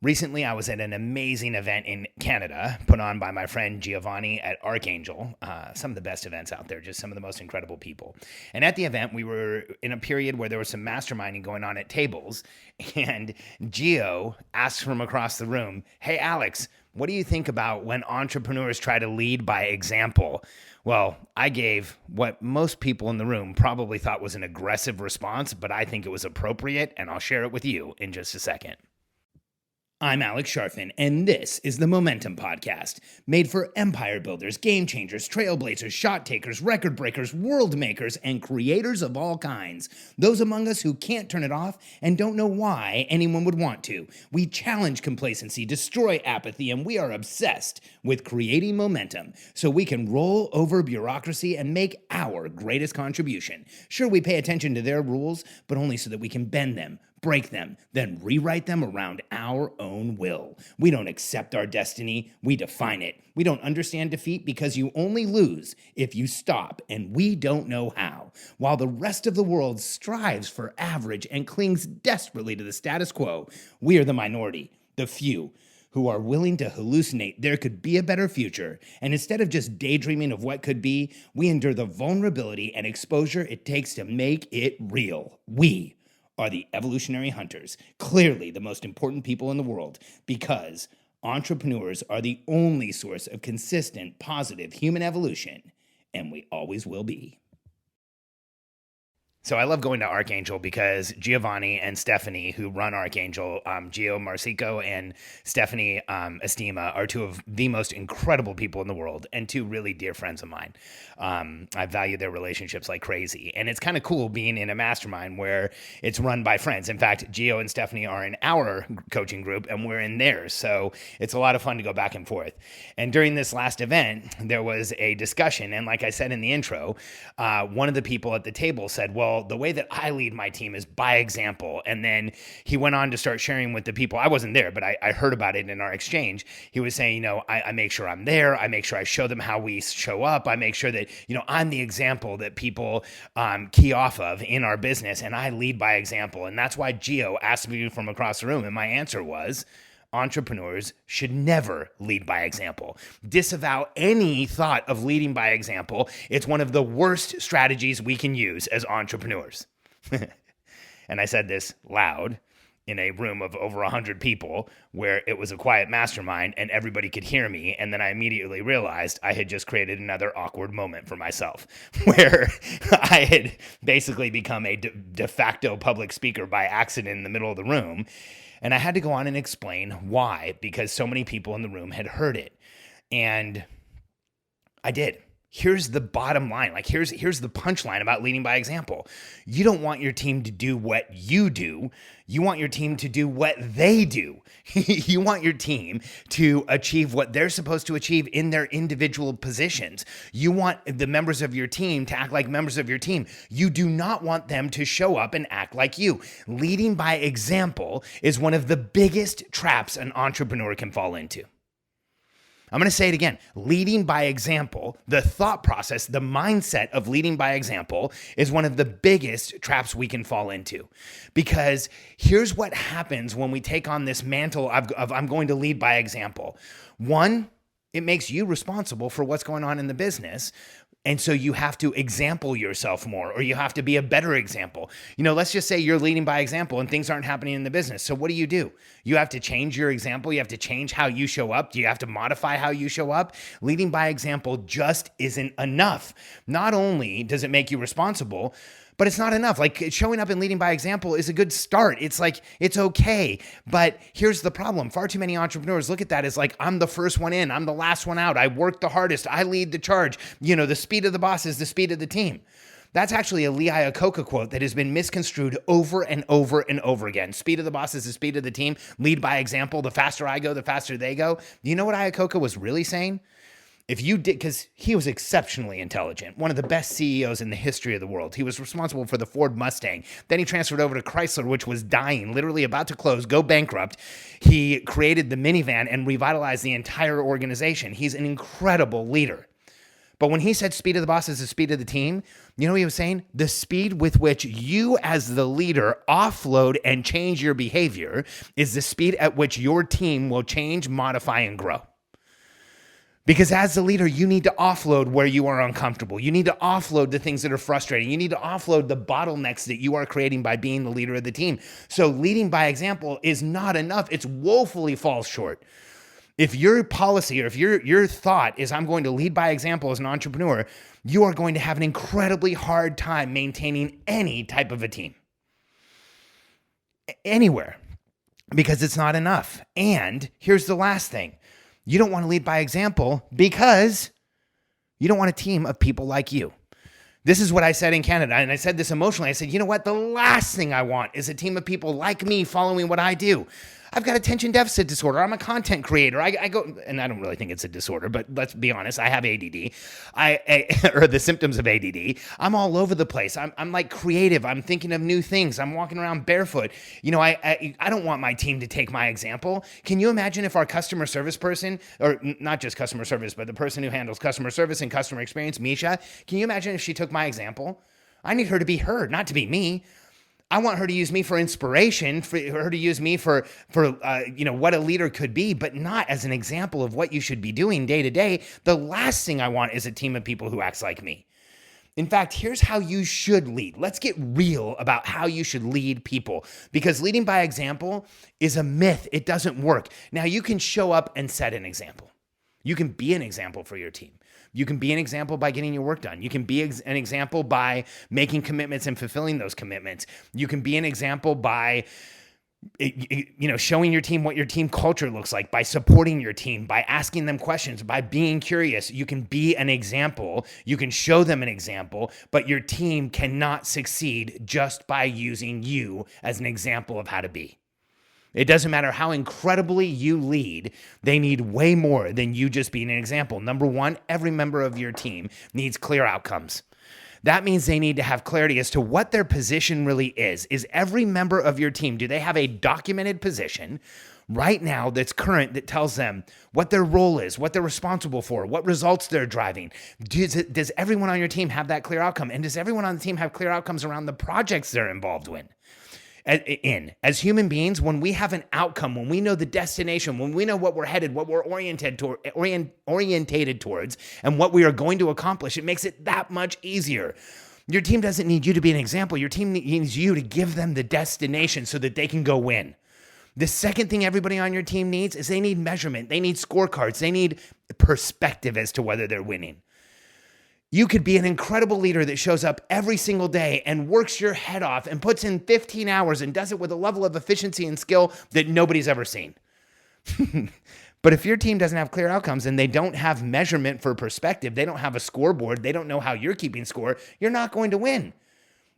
Recently, I was at an amazing event in Canada put on by my friend Giovanni at ArchAngel. Some of the best events out there, just some of the most incredible people. And at the event, we were in a period where there was some masterminding going on at tables. And Gio asked from across the room, "Hey, Alex, what do you think about when entrepreneurs try to lead by example?" Well, I gave what most people in the room probably thought was an aggressive response, but I think it was appropriate, and I'll share it with you in just a second. I'm Alex Sharfin, and this is the Momentum Podcast, made for empire builders, game changers, trailblazers, shot takers, record breakers, world makers, and creators of all kinds. Those among us who can't turn it off and don't know why anyone would want to. We challenge complacency, destroy apathy, and we are obsessed with creating momentum so we can roll over bureaucracy and make our greatest contribution. Sure, we pay attention to their rules, but only so that we can bend them, break them, then rewrite them around our own will. We don't accept our destiny, we define it. We don't understand defeat because you only lose if you stop, and we don't know how. While the rest of the world strives for average and clings desperately to the status quo, we are the minority, the few, who are willing to hallucinate there could be a better future, and instead of just daydreaming of what could be, we endure the vulnerability and exposure it takes to make it real. We are the evolutionary hunters, clearly the most important people in the world, because entrepreneurs are the only source of consistent, positive human evolution, and we always will be. So I love going to ArchAngel because Giovanni and Stephanie, who run ArchAngel, Gio Marsico and Stephanie Estima, are two of the most incredible people in the world and two really dear friends of mine. I value their relationships like crazy. And it's kind of cool being in a mastermind where it's run by friends. In fact, Gio and Stephanie are in our coaching group and we're in theirs. So it's a lot of fun to go back and forth. And during this last event, there was a discussion. And like I said in the intro, one of the people at the table said, well, the way that I lead my team is by example. And then he went on to start sharing with the people. I wasn't there, but I heard about it in our exchange. He was saying, I make sure I'm there. I make sure I show them how we show up. I make sure that, I'm the example that people key off of in our business. And I lead by example. And that's why Gio asked me from across the room. And my answer was, entrepreneurs should never lead by example. Disavow any thought of leading by example. It's one of the worst strategies we can use as entrepreneurs. And I said this loud in a room of over 100 people where it was a quiet mastermind and everybody could hear me. And then I immediately realized I had just created another awkward moment for myself where I had basically become a de facto public speaker by accident in the middle of the room. And I had to go on and explain why, because so many people in the room had heard it. And I did. Here's the bottom line. Here's the punchline about leading by example. You don't want your team to do what you do. You want your team to do what they do. You want your team to achieve what they're supposed to achieve in their individual positions. You want the members of your team to act like members of your team. You do not want them to show up and act like you. Leading by example is one of the biggest traps an entrepreneur can fall into. I'm going to say it again. Leading by example, the thought process, the mindset of leading by example is one of the biggest traps we can fall into. Because here's what happens when we take on this mantle of I'm going to lead by example. One, it makes you responsible for what's going on in the business. And so you have to example yourself more, or you have to be a better example. Let's just say you're leading by example and things aren't happening in the business. So what do? You have to change your example. You have to change how you show up. You have to modify how you show up. Leading by example just isn't enough. Not only does it make you responsible, but it's not enough. Showing up and leading by example is a good start. It's okay. But here's the problem. Far too many entrepreneurs look at that as I'm the first one in. I'm the last one out. I work the hardest. I lead the charge. The speed of the boss is the speed of the team. That's actually a Lee Iacocca quote that has been misconstrued over and over and over again. Speed of the boss is the speed of the team. Lead by example. The faster I go, the faster they go. You know what Iacocca was really saying? If you did, because he was exceptionally intelligent, one of the best CEOs in the history of the world. He was responsible for the Ford Mustang. Then he transferred over to Chrysler, which was dying, literally about to close, go bankrupt. He created the minivan and revitalized the entire organization. He's an incredible leader. But when he said speed of the boss is the speed of the team, you know what he was saying? The speed with which you as the leader offload and change your behavior is the speed at which your team will change, modify, and grow. Because as the leader, you need to offload where you are uncomfortable. You need to offload the things that are frustrating. You need to offload the bottlenecks that you are creating by being the leader of the team. So leading by example is not enough. It's woefully falls short. If your policy or if your thought is I'm going to lead by example as an entrepreneur, you are going to have an incredibly hard time maintaining any type of a team. Anywhere. Because it's not enough. And here's the last thing. You don't want to lead by example because you don't want a team of people like you. This is what I said in Canada, and I said this emotionally. I said, you know what? The last thing I want is a team of people like me following what I do. I've got attention deficit disorder. I'm a content creator. I go, and I don't really think it's a disorder, but let's be honest. I have ADD, or the symptoms of ADD. I'm all over the place. I'm like creative. I'm thinking of new things. I'm walking around barefoot. You know, I don't want my team to take my example. Can you imagine if our customer service person, or not just customer service, but the person who handles customer service and customer experience, Misha, can you imagine if she took my example? I need her to be heard, not to be me. I want her to use me for inspiration, for her to use me for what a leader could be, but not as an example of what you should be doing day to day. The last thing I want is a team of people who acts like me. In fact, here's how you should lead. Let's get real about how you should lead people, because leading by example is a myth. It doesn't work. Now, you can show up and set an example. You can be an example for your team. You can be an example by getting your work done. You can be an example by making commitments and fulfilling those commitments. You can be an example by showing your team what your team culture looks like, by supporting your team, by asking them questions, by being curious. You can be an example. You can show them an example, but your team cannot succeed just by using you as an example of how to be. It doesn't matter how incredibly you lead, they need way more than you just being an example. Number one, every member of your team needs clear outcomes. That means they need to have clarity as to what their position really is. Is every member of your team, do they have a documented position right now that's current that tells them what their role is, what they're responsible for, what results they're driving? Does everyone on your team have that clear outcome? And does everyone on the team have clear outcomes around the projects they're involved in? As human beings, when we have an outcome, when we know the destination, when we know what we're headed, what we're orientated towards, and what we are going to accomplish, it makes it that much easier. Your team doesn't need you to be an example. Your team needs you to give them the destination so that they can go win. The second thing everybody on your team needs is they need measurement. They need scorecards. They need perspective as to whether they're winning. You could be an incredible leader that shows up every single day and works your head off and puts in 15 hours and does it with a level of efficiency and skill that nobody's ever seen. But if your team doesn't have clear outcomes and they don't have measurement for perspective, they don't have a scoreboard, they don't know how you're keeping score, you're not going to win.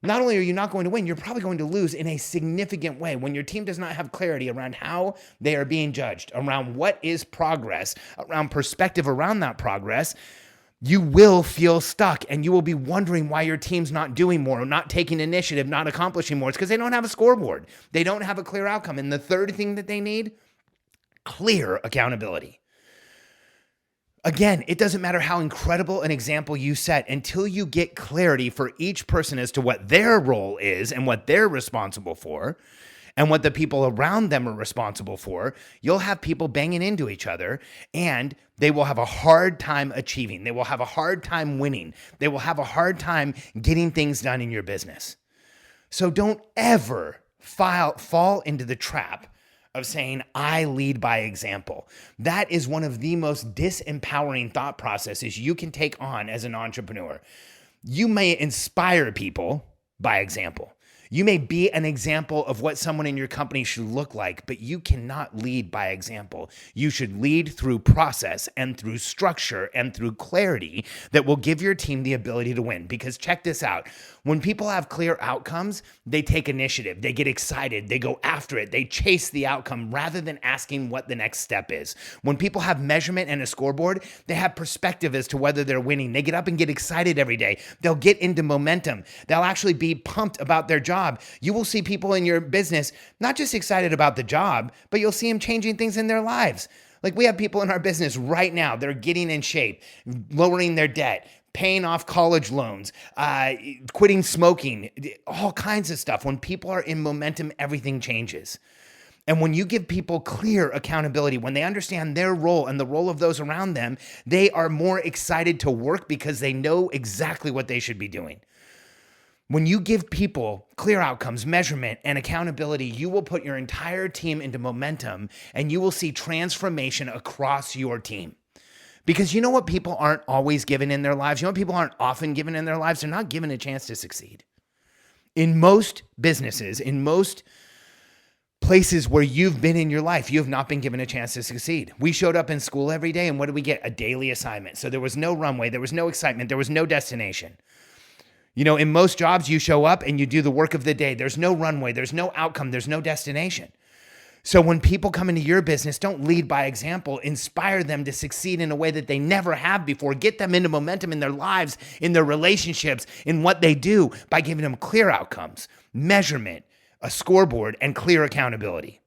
Not only are you not going to win, you're probably going to lose in a significant way. When your team does not have clarity around how they are being judged, around what is progress, around perspective around that progress, you will feel stuck and you will be wondering why your team's not doing more, not taking initiative, not accomplishing more. It's because they don't have a scoreboard. They don't have a clear outcome. And the third thing that they need, clear accountability. Again, it doesn't matter how incredible an example you set until you get clarity for each person as to what their role is and what they're responsible for and what the people around them are responsible for. You'll have people banging into each other and they will have a hard time achieving. They will have a hard time winning. They will have a hard time getting things done in your business. So don't ever fall into the trap of saying, I lead by example. That is one of the most disempowering thought processes you can take on as an entrepreneur. You may inspire people by example. You may be an example of what someone in your company should look like, but you cannot lead by example. You should lead through process and through structure and through clarity that will give your team the ability to win. Because check this out. When people have clear outcomes, they take initiative, they get excited, they go after it, they chase the outcome rather than asking what the next step is. When people have measurement and a scoreboard, they have perspective as to whether they're winning. They get up and get excited every day. They'll get into momentum. They'll actually be pumped about their job. You will see people in your business not just excited about the job, but you'll see them changing things in their lives. Like we have people in our business right now that are getting in shape, lowering their debt, paying off college loans, quitting smoking, all kinds of stuff. When people are in momentum, everything changes. And when you give people clear accountability, when they understand their role and the role of those around them, they are more excited to work because they know exactly what they should be doing. When you give people clear outcomes, measurement, and accountability, you will put your entire team into momentum and you will see transformation across your team. Because you know what people aren't always given in their lives? You know what people aren't often given in their lives? They're not given a chance to succeed. In most businesses, in most places where you've been in your life, you have not been given a chance to succeed. We showed up in school every day, and what did we get? A daily assignment. So there was no runway, there was no excitement, there was no destination. You know, in most jobs, you show up and you do the work of the day. There's no runway, there's no outcome, there's no destination. So when people come into your business, don't lead by example. Inspire them to succeed in a way that they never have before. Get them into momentum in their lives, in their relationships, in what they do by giving them clear outcomes, measurement, a scoreboard, and clear accountability.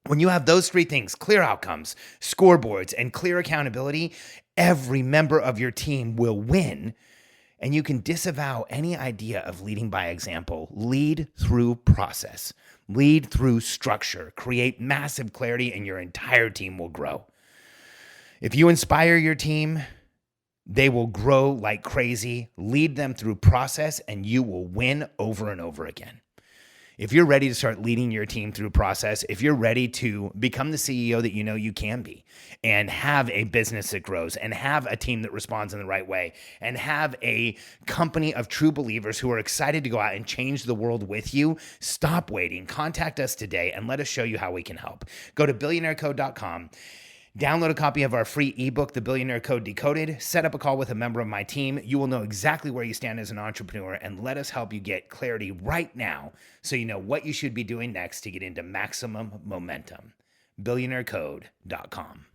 When you have those three things, clear outcomes, scoreboards, and clear accountability, every member of your team will win. And you can disavow any idea of leading by example. Lead through process. Lead through structure. Create massive clarity, and your entire team will grow. If you inspire your team, they will grow like crazy. Lead them through process, and you will win over and over again. If you're ready to start leading your team through process, if you're ready to become the CEO that you know you can be and have a business that grows and have a team that responds in the right way and have a company of true believers who are excited to go out and change the world with you, stop waiting. Contact us today and let us show you how we can help. Go to billionairecode.com. Download a copy of our free ebook, The Billionaire Code Decoded. Set up a call with a member of my team. You will know exactly where you stand as an entrepreneur, and let us help you get clarity right now so you know what you should be doing next to get into maximum momentum. billionairecode.com.